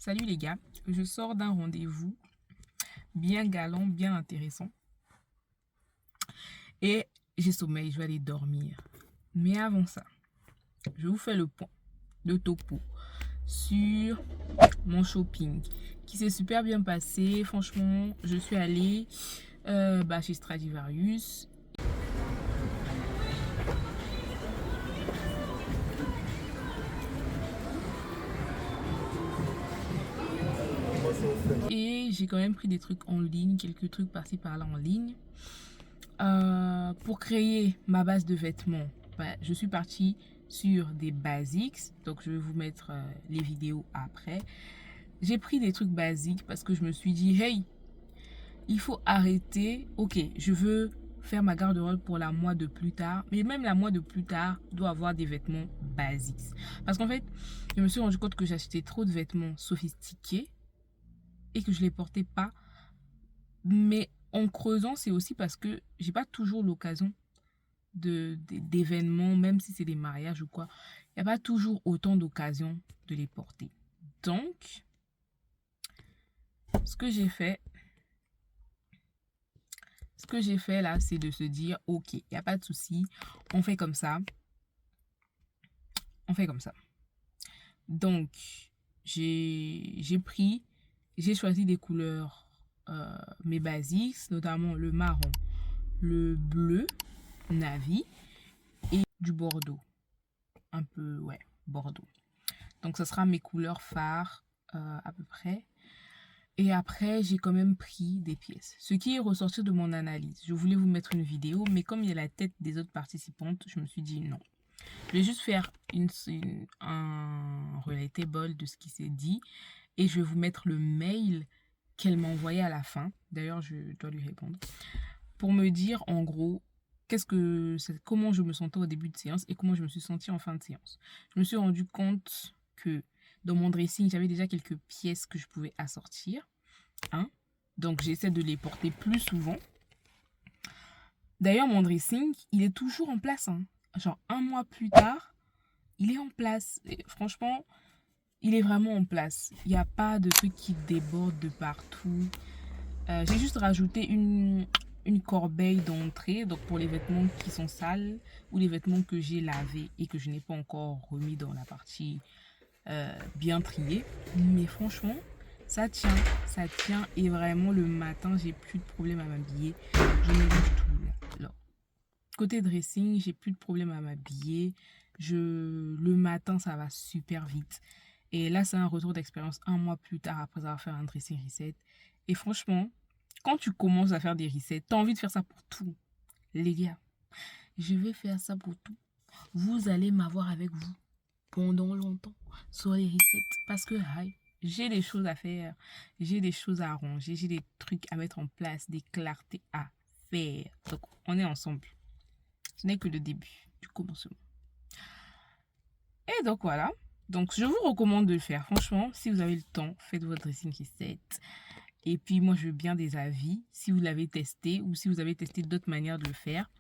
Salut les gars, je sors d'un rendez-vous bien galant, bien intéressant. Et j'ai sommeil, je vais aller dormir. Mais avant ça, je vous fais le point de topo sur mon shopping qui s'est super bien passé. Franchement, je suis allée chez Stradivarius. Et j'ai quand même pris des trucs en ligne, quelques trucs par-ci par-là en ligne. Pour créer ma base de vêtements, je suis partie sur des basics. Donc, je vais vous mettre les vidéos après. J'ai pris des trucs basiques parce que je me suis dit, hey, il faut arrêter. Ok, je veux faire ma garde-robe pour la mois de plus tard. Mais même la mois de plus tard doit avoir des vêtements basiques. Parce qu'en fait, je me suis rendu compte que j'achetais trop de vêtements sophistiqués et que je les portais pas. Mais en creusant, c'est aussi parce que j'ai pas toujours l'occasion d'événements, même si c'est des mariages ou quoi. Il n'y a pas toujours autant d'occasions de les porter. Donc, ce que j'ai fait là, c'est de se dire, ok, il n'y a pas de souci, on fait comme ça. On fait comme ça. Donc, j'ai choisi des couleurs, mes basiques, notamment le marron, le bleu, navy et du bordeaux. Un peu, ouais, bordeaux. Donc, ce sera mes couleurs phares à peu près. Et après, j'ai quand même pris des pièces. Ce qui est ressorti de mon analyse. Je voulais vous mettre une vidéo, mais comme il y a la tête des autres participantes, je me suis dit non. Je vais juste faire un relatable de ce qui s'est dit. Et je vais vous mettre le mail qu'elle m'a envoyé à la fin. D'ailleurs, je dois lui répondre. Pour me dire, en gros, comment je me sentais au début de séance et comment je me suis sentie en fin de séance. Je me suis rendu compte que dans mon dressing, j'avais déjà quelques pièces que je pouvais assortir. Hein? Donc, j'essaie de les porter plus souvent. D'ailleurs, mon dressing, il est toujours en place. Hein. Genre, un mois plus tard, il est en place. Et franchement, il est vraiment en place. Il n'y a pas de trucs qui débordent de partout. J'ai juste rajouté une corbeille d'entrée, donc pour les vêtements qui sont sales ou les vêtements que j'ai lavés et que je n'ai pas encore remis dans la partie bien triée. Mais franchement, ça tient et vraiment le matin, j'ai plus de problème à m'habiller. Je me bouge tout là. Alors, côté dressing, j'ai plus de problème à m'habiller. Le matin, ça va super vite. Et là, c'est un retour d'expérience un mois plus tard après avoir fait un dressing reset. Et franchement, quand tu commences à faire des resets, tu as envie de faire ça pour tout. Les gars, je vais faire ça pour tout. Vous allez m'avoir avec vous pendant longtemps sur les resets. Parce que j'ai des choses à faire. J'ai des choses à arranger. J'ai des trucs à mettre en place. Des clartés à faire. Donc, on est ensemble. Ce n'est que le début du commencement. Et donc, voilà. Donc, je vous recommande de le faire. Franchement, si vous avez le temps, faites votre dressing reset. Et puis, moi, je veux bien des avis. Si vous l'avez testé ou si vous avez testé d'autres manières de le faire,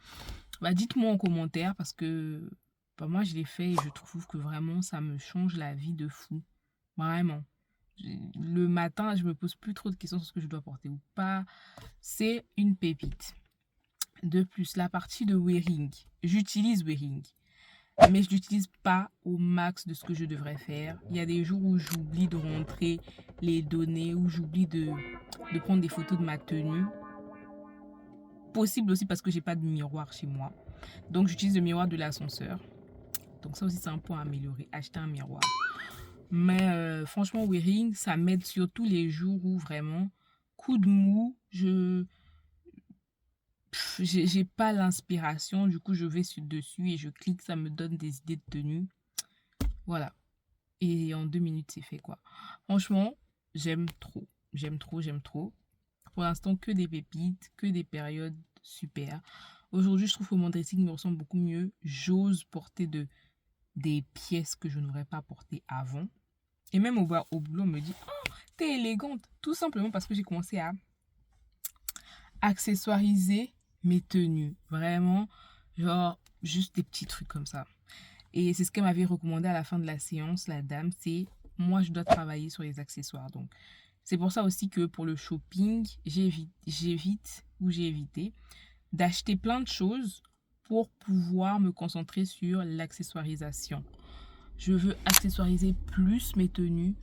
dites-moi en commentaire parce que moi, je l'ai fait et je trouve que vraiment, ça me change la vie de fou. Vraiment. Le matin, je me pose plus trop de questions sur ce que je dois porter ou pas. C'est une pépite. De plus, la partie de wearing. J'utilise wearing. Mais je l'utilise pas au max de ce que je devrais faire. Il y a des jours où j'oublie de rentrer les données, où j'oublie de prendre des photos de ma tenue. Possible aussi parce que j'ai pas de miroir chez moi. Donc j'utilise le miroir de l'ascenseur. Donc ça aussi c'est un point à améliorer. Acheter un miroir. Mais franchement, wearing, ça m'aide surtout les jours où vraiment, coup de mou, j'ai pas l'inspiration. Du coup, je vais dessus et je clique, ça me donne des idées de tenue. Voilà. Et en 2 minutes, c'est fait quoi. Franchement, j'aime trop. J'aime trop, j'aime trop. Pour l'instant, que des pépites, que des périodes super. Aujourd'hui, je trouve que mon dressing me ressemble beaucoup mieux. J'ose porter des pièces que je n'aurais pas portées avant. Et même au boulot, on me dit, oh, t'es élégante. Tout simplement parce que j'ai commencé à accessoiriser mes tenues. Vraiment, genre, juste des petits trucs comme ça. Et c'est ce qu'elle m'avait recommandé à la fin de la séance, la dame, c'est moi, je dois travailler sur les accessoires. Donc, c'est pour ça aussi que pour le shopping, j'ai évité d'acheter plein de choses pour pouvoir me concentrer sur l'accessoirisation. Je veux accessoiriser plus mes tenues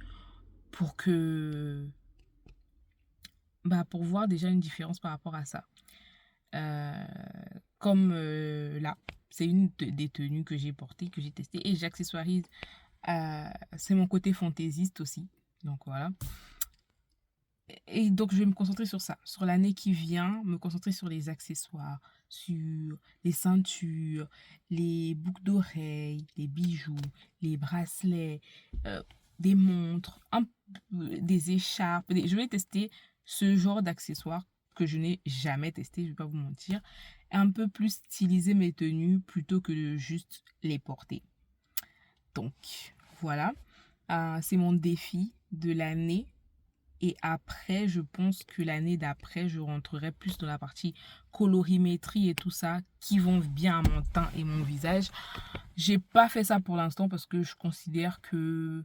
pour que, pour voir déjà une différence par rapport à ça. Euh, comme là, c'est une des tenues que j'ai portées, que j'ai testées, et j'accessoirise. C'est mon côté fantaisiste aussi. Donc voilà. Et donc, je vais me concentrer sur ça, sur l'année qui vient, me concentrer sur les accessoires, sur les ceintures, les boucles d'oreilles, les bijoux, les bracelets, euh, des montres, des écharpes. Je vais tester ce genre d'accessoires que je n'ai jamais testé, je ne vais pas vous mentir. Un peu plus styliser mes tenues plutôt que de juste les porter. Donc, voilà. C'est mon défi de l'année. Et après, je pense que l'année d'après, je rentrerai plus dans la partie colorimétrie et tout ça qui vont bien à mon teint et mon visage. J'ai pas fait ça pour l'instant parce que je considère que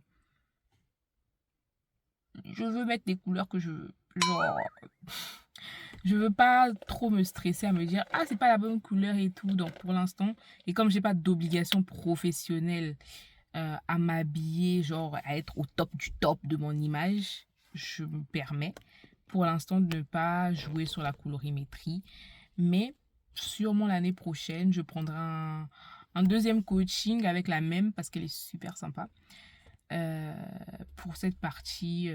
je veux mettre des couleurs que je veux. Genre, je veux pas trop me stresser à me dire ah c'est pas la bonne couleur et tout. Donc pour l'instant, et comme j'ai pas d'obligation professionnelle à m'habiller, genre à être au top du top de mon image, je me permets pour l'instant de ne pas jouer sur la colorimétrie. Mais sûrement l'année prochaine, je prendrai un deuxième coaching avec la même parce qu'elle est super sympa euh, pour cette partie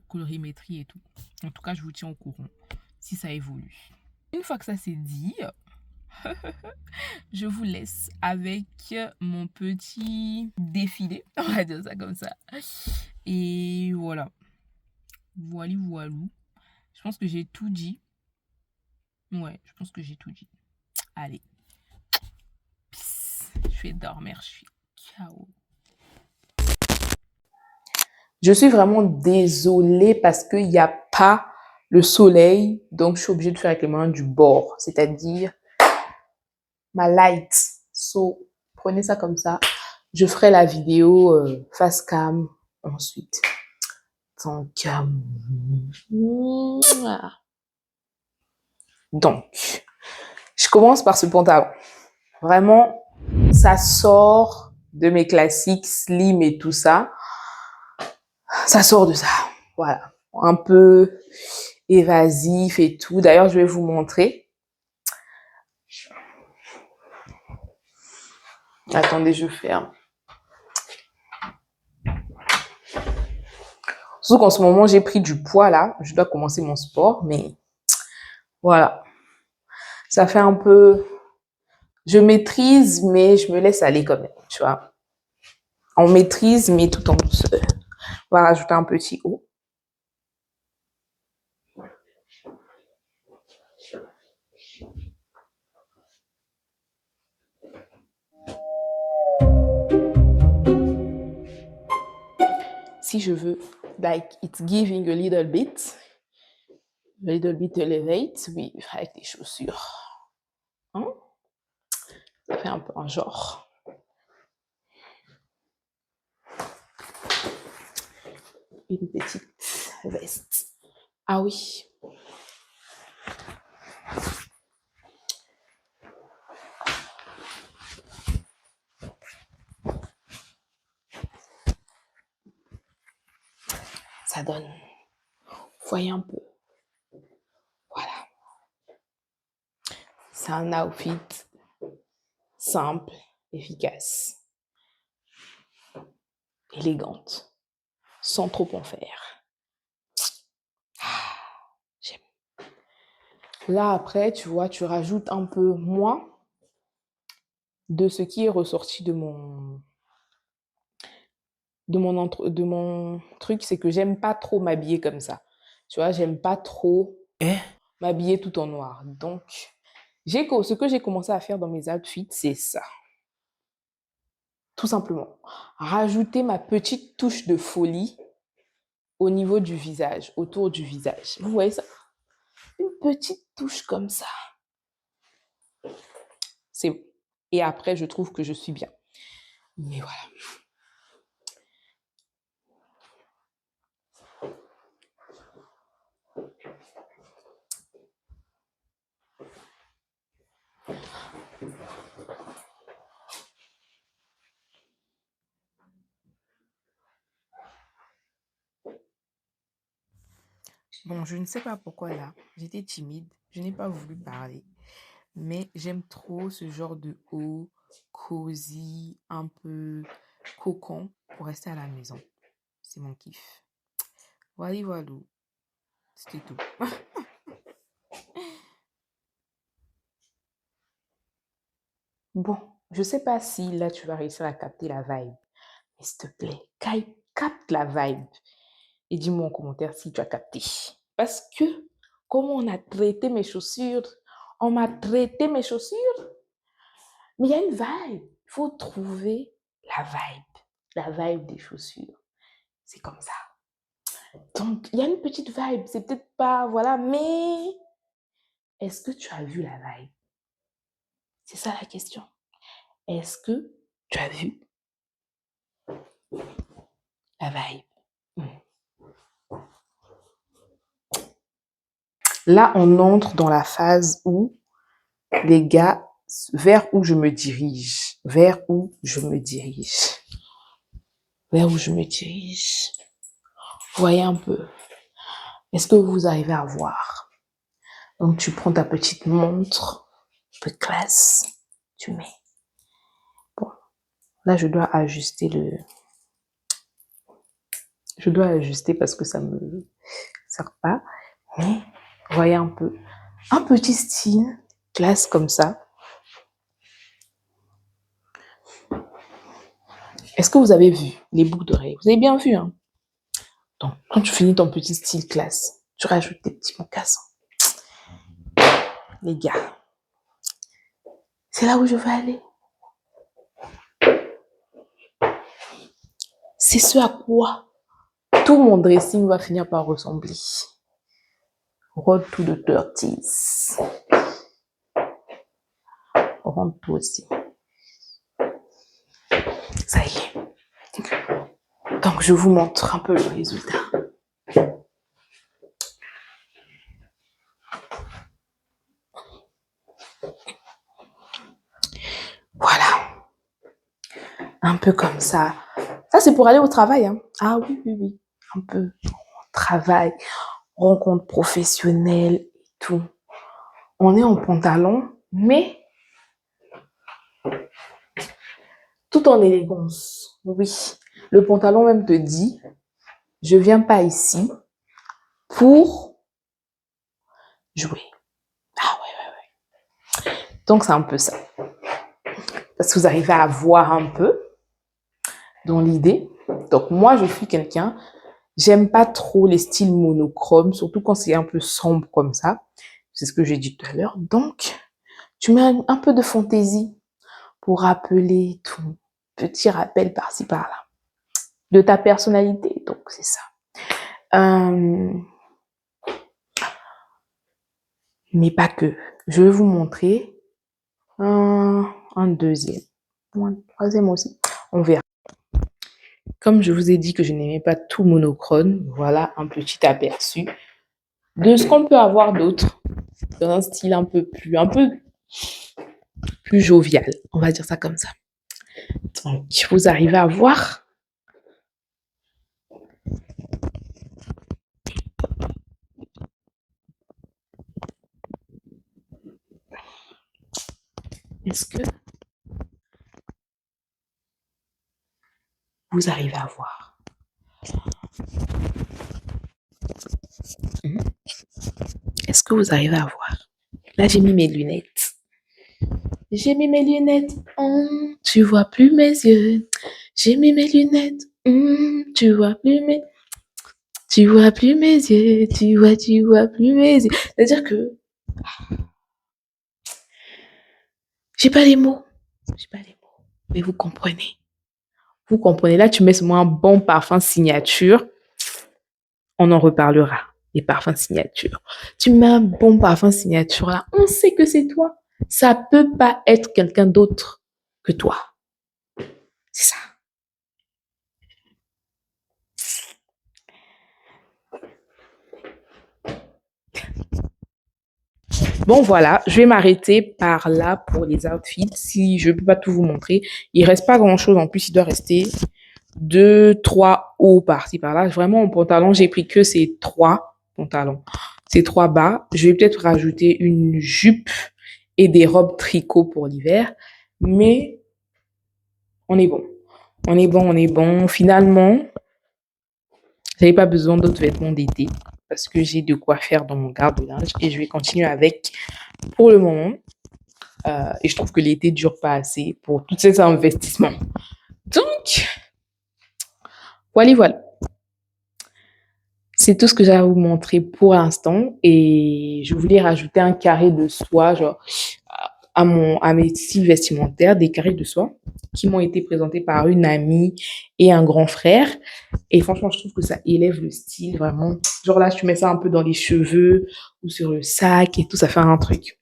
colorimétrie et tout. En tout cas, je vous tiens au courant si ça évolue. Une fois que ça c'est dit, je vous laisse avec mon petit défilé, on va dire ça comme ça. Et voilà. Voilou. Je pense que j'ai tout dit. Ouais, je pense que j'ai tout dit. Allez. Peace. Je vais dormir, je suis KO. Je suis vraiment désolée parce qu'il n'y a pas le soleil, donc je suis obligée de faire avec les mains du bord, c'est-à-dire ma light. So, prenez ça comme ça. Je ferai la vidéo face cam ensuite. Donc, je commence par ce pantalon. Vraiment, ça sort de mes classiques slim et tout ça. Ça sort de ça. Voilà. Un peu évasif et tout. D'ailleurs, je vais vous montrer. Attendez, je ferme. Surtout qu'en ce moment, j'ai pris du poids là. Je dois commencer mon sport, mais voilà. Ça fait un peu... Je maîtrise, mais je me laisse aller quand même, tu vois. On maîtrise, mais tout en douceur. On va rajouter un petit haut. Si je veux, like, it's giving a little bit elevate, oui, avec des chaussures. Hein? Ça fait un peu un genre. Une petite veste. Ah oui. Ça donne. Voyez un peu. Voilà. C'est un outfit simple, efficace, élégante, sans trop en faire. J'aime. Là, après, tu vois, tu rajoutes un peu moins de ce qui est ressorti de mon truc, c'est que j'aime pas trop m'habiller comme ça. Tu vois, j'aime pas trop m'habiller tout en noir. Donc, ce que j'ai commencé à faire dans mes outfits, c'est ça. Tout simplement. Rajouter ma petite touche de folie au niveau du visage, autour du visage. Vous voyez ça? Une petite touche comme ça. Et après, je trouve que je suis bien. Mais voilà. Bon, je ne sais pas pourquoi là, j'étais timide, je n'ai pas voulu parler, mais j'aime trop ce genre de haut, cosy, un peu cocon pour rester à la maison. C'est mon kiff. Voilà, voilà, c'était tout. Bon, je sais pas si là tu vas réussir à capter la vibe. Mais s'il te plaît, capte la vibe. Et dis-moi en commentaire si tu as capté. Parce que, comment on a traité mes chaussures, on m'a traité mes chaussures, mais il y a une vibe. Il faut trouver la vibe. La vibe des chaussures. C'est comme ça. Donc, il y a une petite vibe. C'est peut-être pas, voilà, mais est-ce que tu as vu la vibe? C'est ça la question. Est-ce que tu as vu la vibe? Là, on entre dans la phase où, les gars, vers où je me dirige. Vers où je me dirige. Vers où je me dirige. Voyez un peu. Est-ce que vous arrivez à voir? Donc, tu prends ta petite montre de classe. Tu mets. Bon. Là, je dois ajuster Je dois ajuster parce que ça me sert pas. Mais, voyez un peu. Un petit style, classe comme ça. Est-ce que vous avez vu les boucles d'oreilles? Vous avez bien vu, hein? Donc, quand tu finis ton petit style classe, tu rajoutes tes petits mocassins. Les gars, c'est là où je veux aller. C'est ce à quoi tout mon dressing va finir par ressembler. Road to the 30s. Rentre toi aussi. Ça y est. Donc, je vous montre un peu le résultat. Voilà. Un peu comme ça. Ça, c'est pour aller au travail, hein. Ah oui, oui, oui. Un peu travail, rencontre professionnelle et tout. On est en pantalon, mais tout en élégance. Oui. Le pantalon même te dit, je viens pas ici pour jouer. Ah ouais. Donc, c'est un peu ça. Parce que vous arrivez à voir un peu dans l'idée. Donc, moi, je suis quelqu'un, j'aime pas trop les styles monochromes, surtout quand c'est un peu sombre comme ça. C'est ce que j'ai dit tout à l'heure. Donc, tu mets un peu de fantaisie pour rappeler tout. Petit rappel par-ci, par-là. De ta personnalité. Donc, c'est ça. Mais pas que. Je vais vous montrer un deuxième. Un troisième aussi. On verra. Comme je vous ai dit que je n'aimais pas tout monochrome, voilà un petit aperçu de ce qu'on peut avoir d'autre dans un style un peu plus jovial. On va dire ça comme ça. Donc, vous arrivez à voir. Est-ce que vous arrivez à voir? Est-ce que vous arrivez à voir? Là, j'ai mis mes lunettes. J'ai mis mes lunettes. Tu vois plus mes yeux. J'ai mis mes lunettes. Tu vois plus mes... Tu vois plus mes yeux. Tu vois plus mes yeux. C'est-à-dire que... J'ai pas les mots. J'ai pas les mots. Mais vous comprenez. Vous comprenez. Là, tu mets seulement un bon parfum signature. On en reparlera. Les parfums signature. Tu mets un bon parfum signature là. On sait que c'est toi. Ça peut pas être quelqu'un d'autre que toi. C'est ça. Bon, voilà, je vais m'arrêter par là pour les outfits. Si je ne peux pas tout vous montrer, il ne reste pas grand-chose. En plus, il doit rester 2, 3 hauts par-ci, par-là. Vraiment, en pantalon, j'ai pris que ces 3 pantalon. Ces 3 bas. Je vais peut-être rajouter une jupe et des robes tricot pour l'hiver. Mais on est bon. On est bon, on est bon. Finalement, j'avais pas besoin d'autres vêtements d'été parce que j'ai de quoi faire dans mon garde-linge et je vais continuer avec pour le moment. Et je trouve que l'été dure pas assez pour tous ces investissements. Donc, voilà, voilà. C'est tout ce que j'ai à vous montrer pour l'instant. Et je voulais rajouter un carré de soie, genre, à mes styles vestimentaires, des carrés de soie qui m'ont été présentés par une amie et un grand frère. Et franchement, je trouve que ça élève le style vraiment. Genre là, tu mets ça un peu dans les cheveux ou sur le sac et tout, ça fait un truc.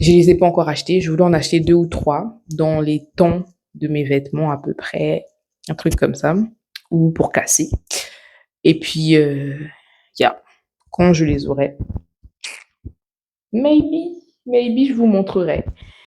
Je les ai pas encore achetés. Je voulais en acheter 2 ou 3 dans les tons de mes vêtements à peu près, un truc comme ça, ou pour casser. Et puis, yeah, quand je les aurai, maybe, je vous montrerai.